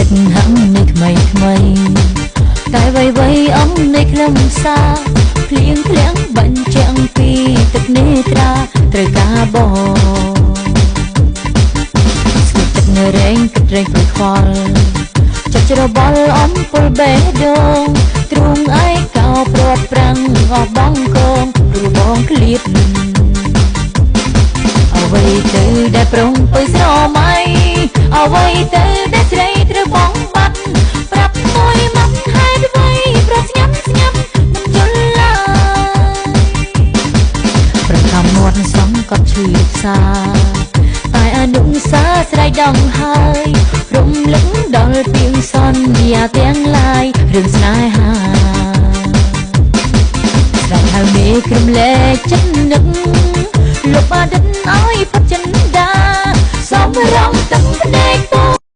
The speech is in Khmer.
ចិត្តហឹងនៃថ្មីថ្មីតែវ័យវ័យអំនៃខ្លឹមសារភ្លៀងឃ្លាំងបញ្ជាក់ពីទឹកនេត្រាត្រូវការបងស្គិតទឹកនៅរែងគិតរែងព្រៃខ្វល់ចិត្តច្របល់អំពុលបេះដូងទ្រូងឯកោព្រាត់ប្រាំងអស់បងកងព្រោះបងឃ្លាតអ្វីទៅដែលប្រុងពើស្រមៃអ្វីទៅដែលស្រីត្រូវបងបាត់ប្រាប់មួយមកហេតុអ្វីប្រស្ញាំស្ញាំមិនយល់ឡើយប្រខំមាត់សំកត់ឈឺផ្សាតែអនុសាស្រ័យដងហើយរំលឹកដល់ពីងសន្យាទាំងឡាយរឿងស្នេហាស្ដាយហៅមេក្រំលែកចិត្ត